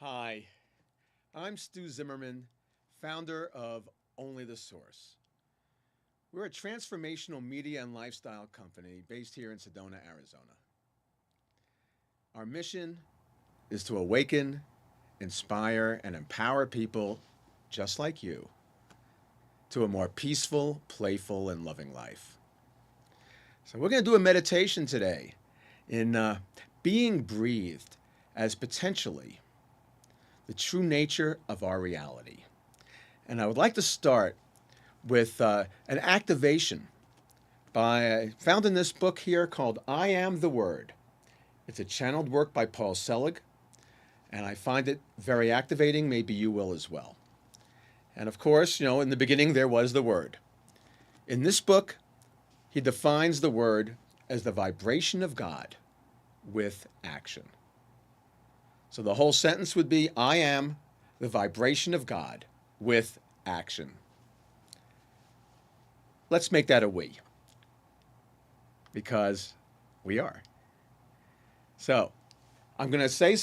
Hi, I'm Stu Zimmerman, founder of Only the Source. We're a transformational media and lifestyle company based here in Sedona, Arizona. Our mission is to awaken, inspire, and empower people just like you to a more peaceful, playful, and loving life. So, we're going to do a meditation today in being breathed as potentially the true nature of our reality. And I would like to start with an activation found in this book here called I Am the Word. It's a channeled work by Paul Selig, and I find it very activating. Maybe you will as well. And of course, in the beginning there was the Word. In this book, he defines the Word as the vibration of God with action. So the whole sentence would be, I am the vibration of God with action. Let's make that a we, because we are. So I'm going to say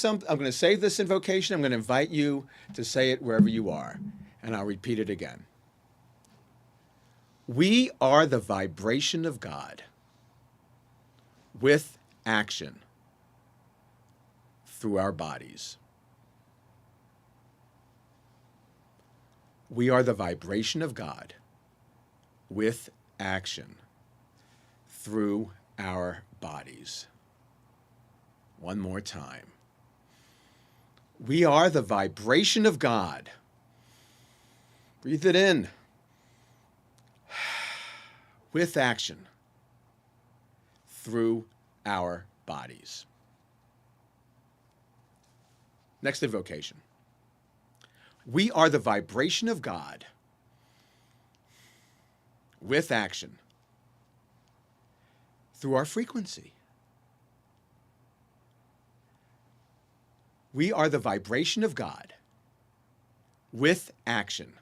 this invocation. I'm going to invite you to say it wherever you are, and I'll repeat it again. We are the vibration of God with action through our bodies. We are the vibration of God with action through our bodies. One more time. We are the vibration of God. Breathe it in with action through our bodies. Next invocation. We are the vibration of God with action through our frequency. We are the vibration of God with action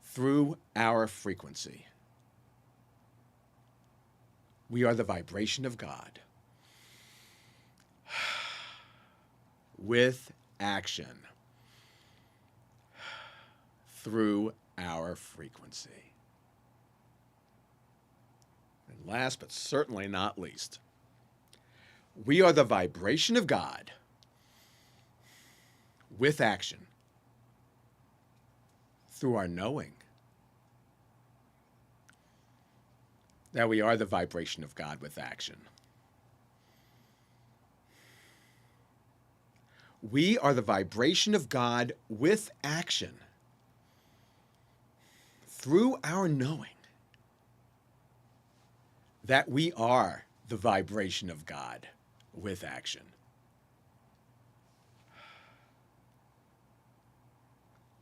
through our frequency. We are the vibration of God with action through our frequency. And last but certainly not least, we are the vibration of God with action through our knowing that we are the vibration of God with action. We are the vibration of God with action through our knowing that we are the vibration of God with action.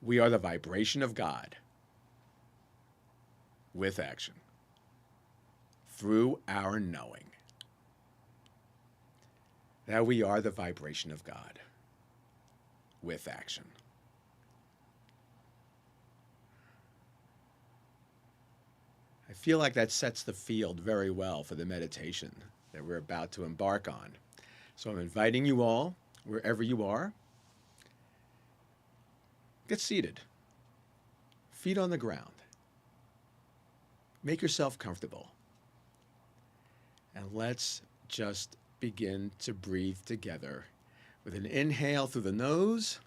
We are the vibration of God with action through our knowing that we are the vibration of God with action. I feel like that sets the field very well for the meditation that we're about to embark on. So I'm inviting you all, wherever you are, get seated, feet on the ground. Make yourself comfortable. And let's just begin to breathe together with an inhale through the nose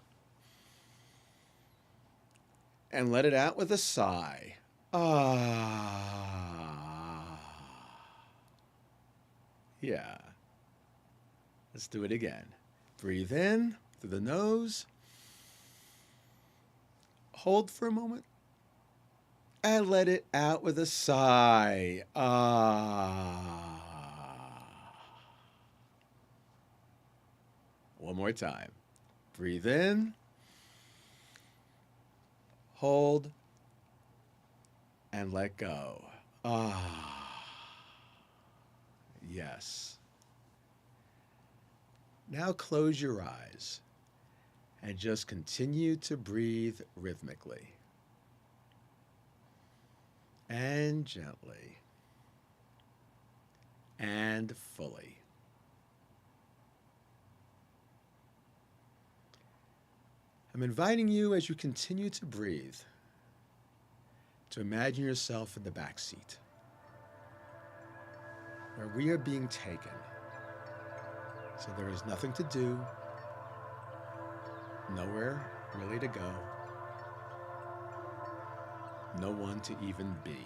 and let it out with a sigh. Ah. Yeah. Let's do it again. Breathe in through the nose. Hold for a moment. And let it out with a sigh. Ah. One more time. Breathe in. Hold. And let go. Ah. Yes. Now close your eyes and just continue to breathe rhythmically and gently and fully. I'm inviting you, as you continue to breathe, to imagine yourself in the back seat, where we are being taken. So there is nothing to do, nowhere really to go, no one to even be.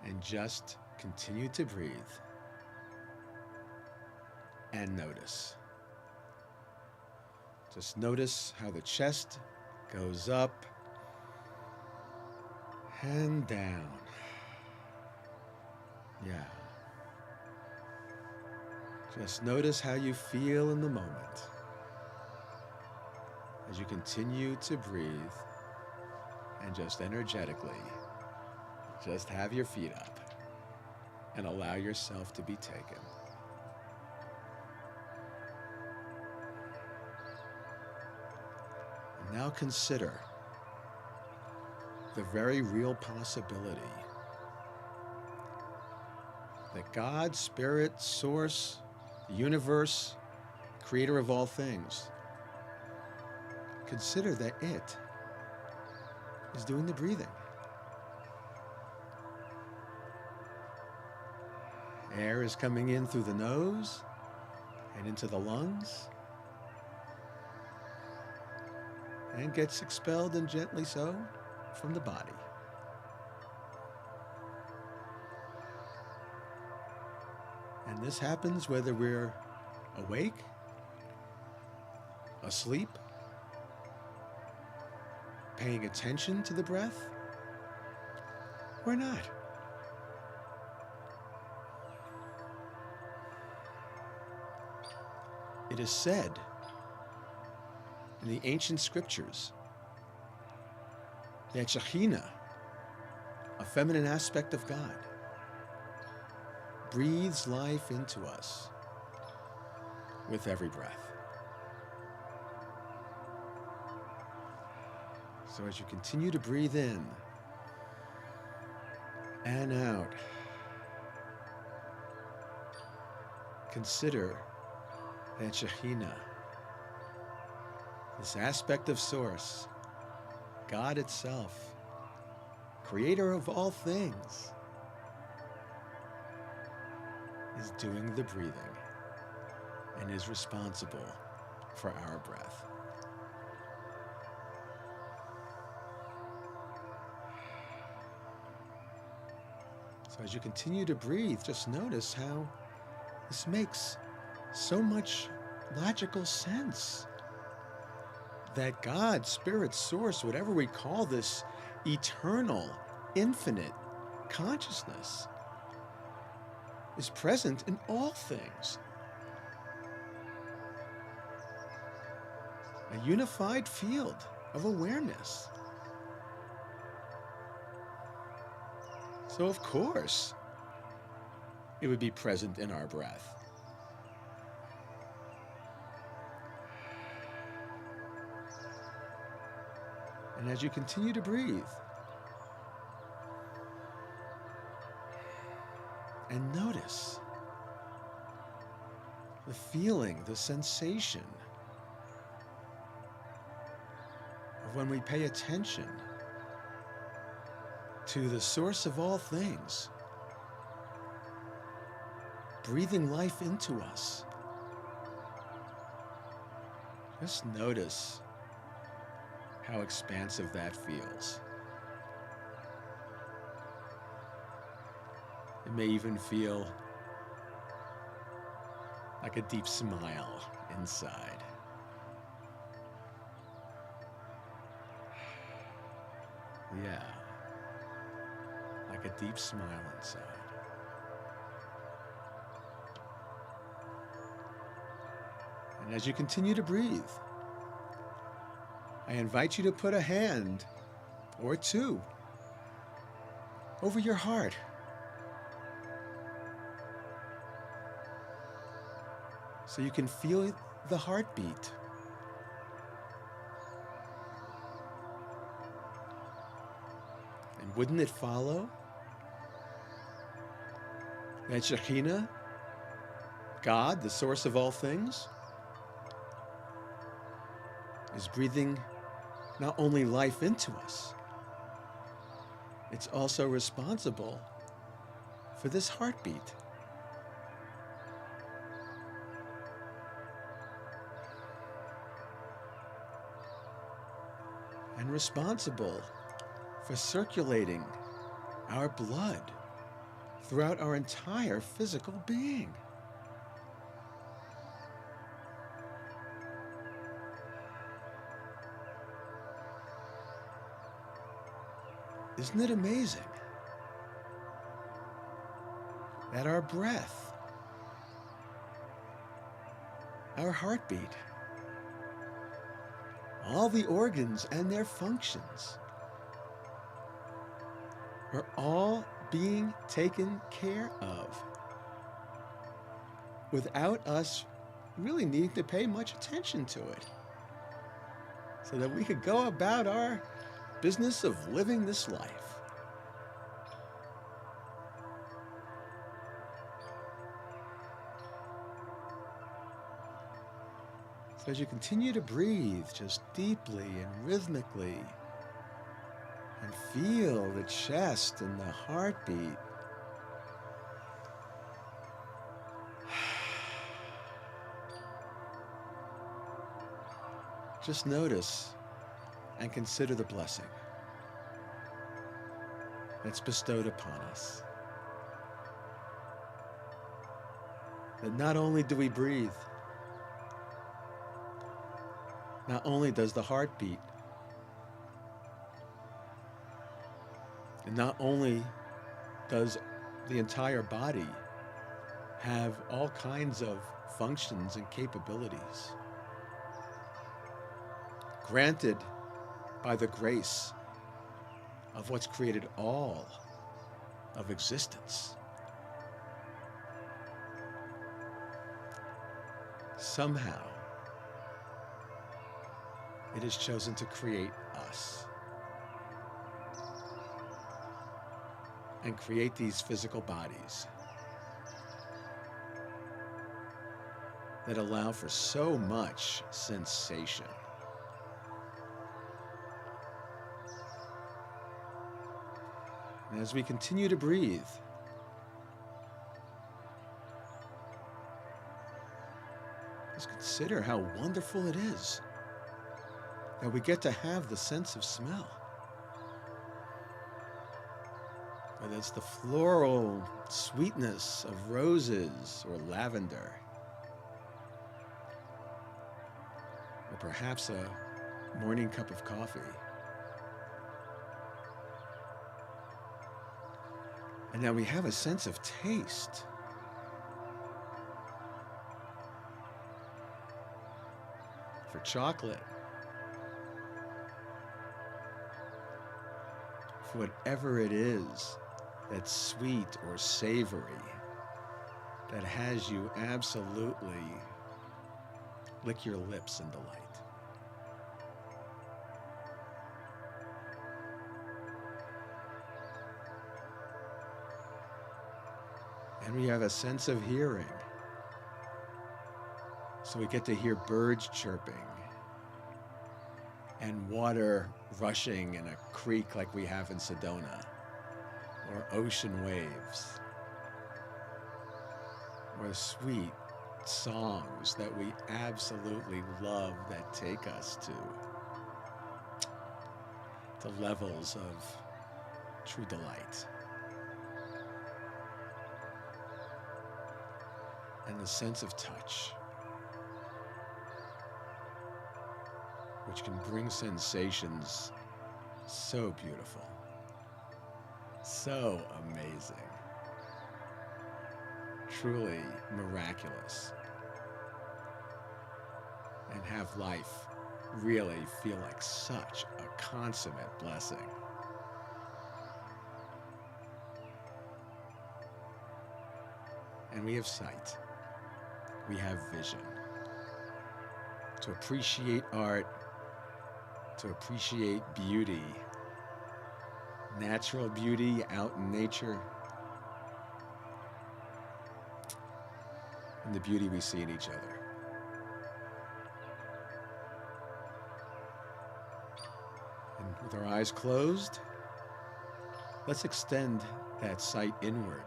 And just continue to breathe and notice. Just notice how the chest goes up and down. Yeah. Just notice how you feel in the moment as you continue to breathe and just energetically just have your feet up and allow yourself to be taken. And now consider the very real possibility that God, Spirit, Source, the universe, creator of all things, consider that it is doing the breathing. Air is coming in through the nose and into the lungs and gets expelled, and gently so, from the body. And this happens whether we're awake, asleep, paying attention to the breath, or not. It is said in the ancient scriptures that Shekhinah, a feminine aspect of God, breathes life into us with every breath. So as you continue to breathe in and out, consider that Shekhinah, this aspect of Source, God itself, creator of all things, is doing the breathing and is responsible for our breath. So as you continue to breathe, just notice how this makes so much logical sense. That God, Spirit, Source, whatever we call this eternal, infinite consciousness, is present in all things. A unified field of awareness. So of course, it would be present in our breath. And as you continue to breathe, and notice the feeling, the sensation of when we pay attention to the source of all things, breathing life into us. Just notice how expansive that feels. It may even feel like a deep smile inside. Yeah, like a deep smile inside. And as you continue to breathe, I invite you to put a hand or two over your heart. So you can feel the heartbeat. And wouldn't it follow that Shekhinah, God, the source of all things, is breathing not only life into us, it's also responsible for this heartbeat. And responsible for circulating our blood throughout our entire physical being. Isn't it amazing that our breath, our heartbeat, all the organs and their functions are all being taken care of without us really needing to pay much attention to it, so that we could go about our business of living this life. So as you continue to breathe just deeply and rhythmically, and feel the chest and the heartbeat, just notice and consider the blessing that's bestowed upon us. That not only do we breathe, not only does the heart beat, and not only does the entire body have all kinds of functions and capabilities granted by the grace of what's created all of existence, somehow it is chosen to create us and create these physical bodies that allow for so much sensation. And as we continue to breathe, just consider how wonderful it is that we get to have the sense of smell. Whether it's the floral sweetness of roses or lavender, or perhaps a morning cup of coffee. And now we have a sense of taste. For chocolate, for whatever it is that's sweet or savory, that has you absolutely lick your lips in delight. And we have a sense of hearing. So we get to hear birds chirping and water rushing in a creek like we have in Sedona, or ocean waves, or sweet songs that we absolutely love that take us to levels of true delight. And the sense of touch, which can bring sensations so beautiful, so amazing, truly miraculous, and have life really feel like such a consummate blessing. And we have sight, we have vision to appreciate art, to appreciate beauty, natural beauty out in nature, and the beauty we see in each other. With our eyes closed, let's extend that sight inward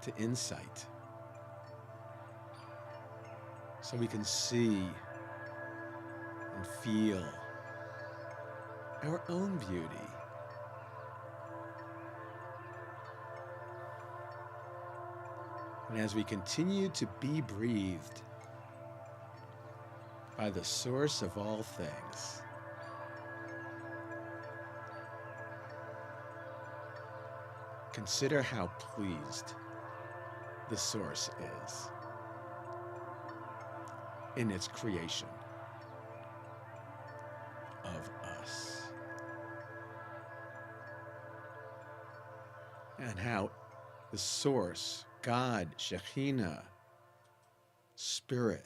to insight so we can see and feel our own beauty. And as we continue to be breathed by the source of all things, consider how pleased the source is in its creation of us, and how the source, God, Shekhinah, Spirit,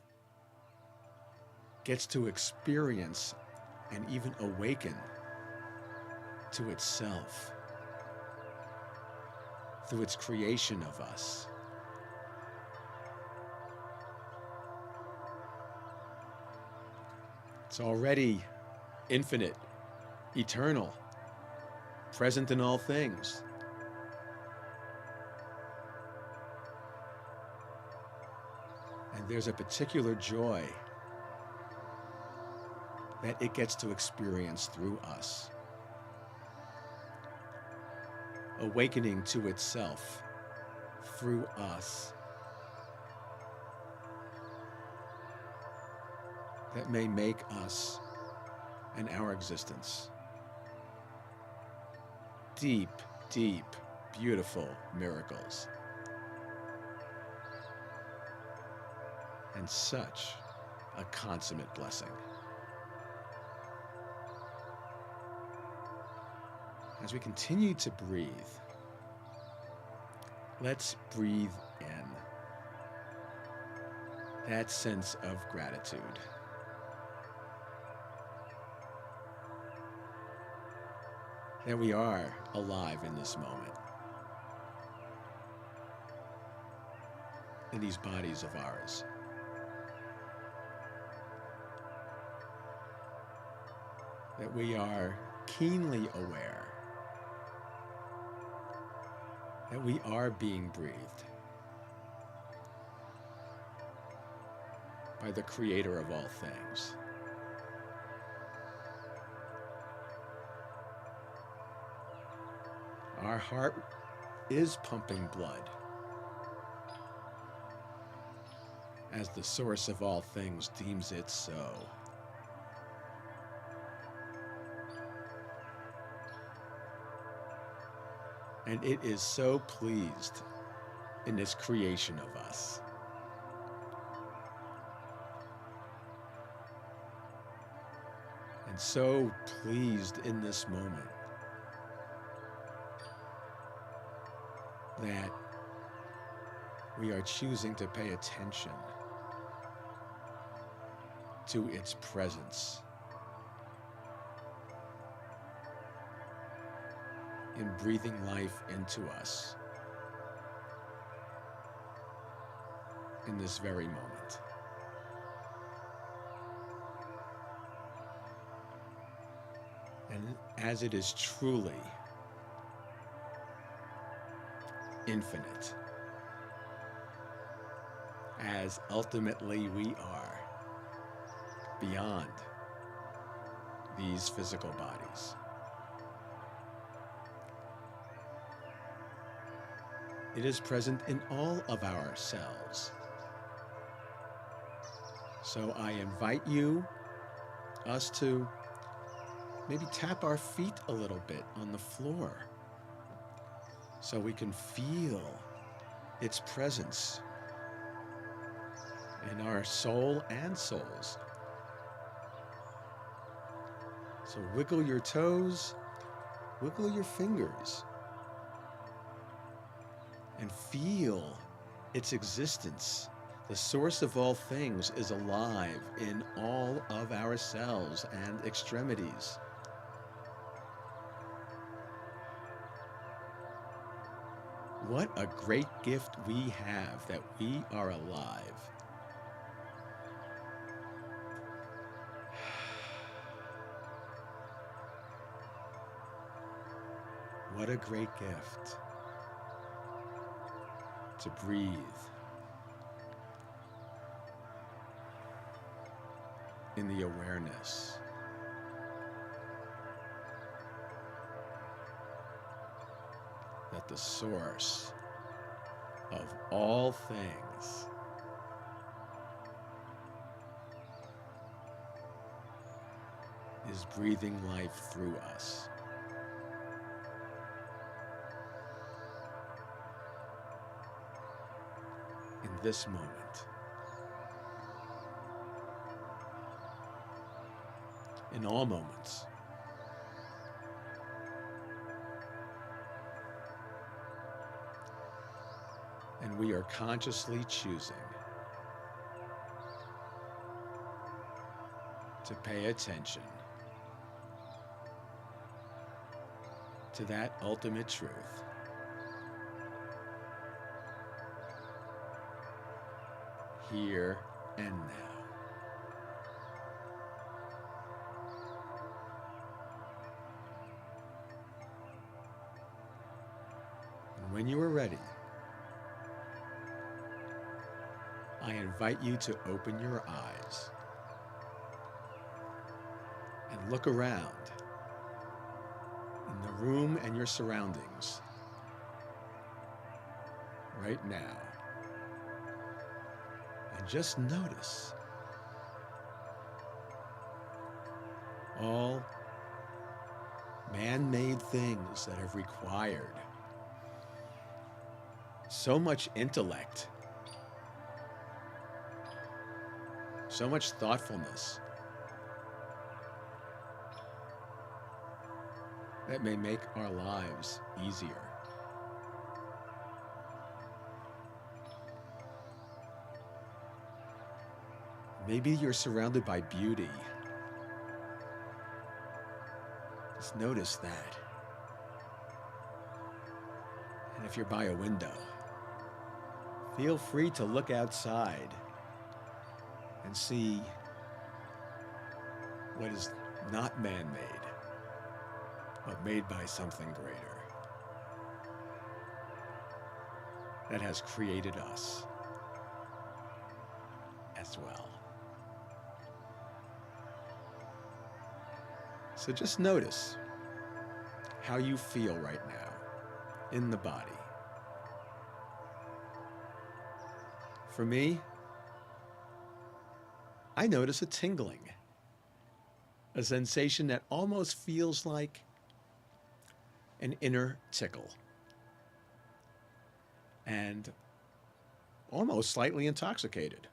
gets to experience and even awaken to itself through its creation of us. It's already infinite, eternal, present in all things. And there's a particular joy that it gets to experience through us, awakening to itself through us, that may make us and our existence deep, deep, beautiful miracles. And such a consummate blessing. As we continue to breathe, let's breathe in that sense of gratitude. That we are alive in this moment, in these bodies of ours. That we are keenly aware that we are being breathed by the Creator of all things. Our heart is pumping blood as the source of all things deems it so. And it is so pleased in this creation of us. And so pleased in this moment that we are choosing to pay attention to its presence in breathing life into us in this very moment. And as it is truly infinite, as ultimately we are beyond these physical bodies. It is present in all of our cells. So I invite us to maybe tap our feet a little bit on the floor so we can feel its presence in our soul and souls. So wiggle your toes, wiggle your fingers, and feel its existence. The source of all things is alive in all of our cells and extremities. What a great gift we have that we are alive. What a great gift to breathe in the awareness that the source of all things is breathing life through us. In this moment. In all moments. And we are consciously choosing to pay attention to that ultimate truth. Here and now. And when you are ready, I invite you to open your eyes and look around in the room and your surroundings right now. And just notice all man-made things that have required so much intellect, so much thoughtfulness that may make our lives easier. Maybe you're surrounded by beauty. Just notice that. And if you're by a window, feel free to look outside and see what is not man-made, but made by something greater that has created us as well. So just notice how you feel right now in the body. For me, I notice a tingling, a sensation that almost feels like an inner tickle, and almost slightly intoxicated.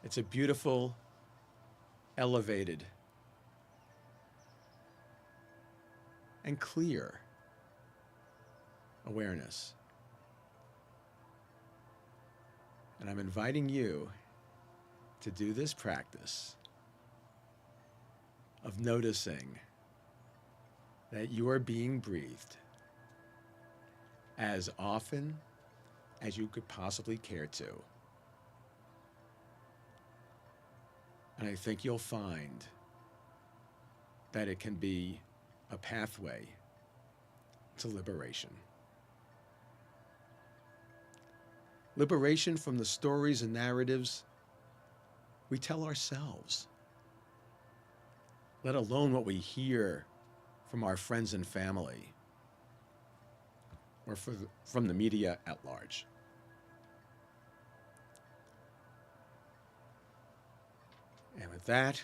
It's a beautiful, elevated, and clear awareness. And I'm inviting you to do this practice of noticing that you are being breathed as often as you could possibly care to. And I think you'll find that it can be a pathway to liberation. Liberation from the stories and narratives we tell ourselves, let alone what we hear from our friends and family or from the media at large. And with that,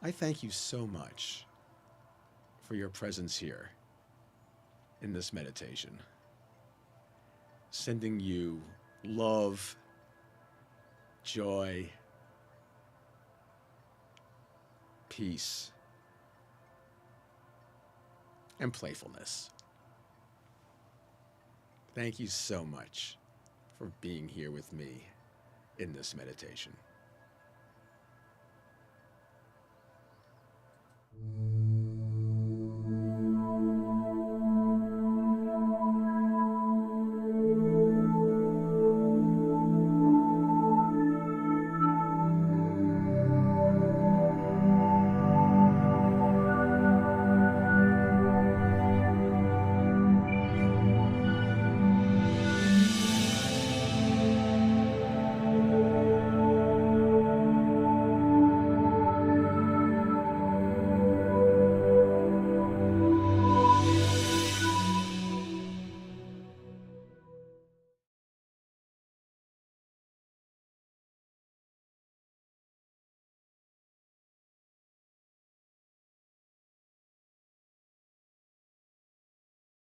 I thank you so much for your presence here in this meditation. Sending you love, joy, peace, and playfulness. Thank you so much for being here with me in this meditation.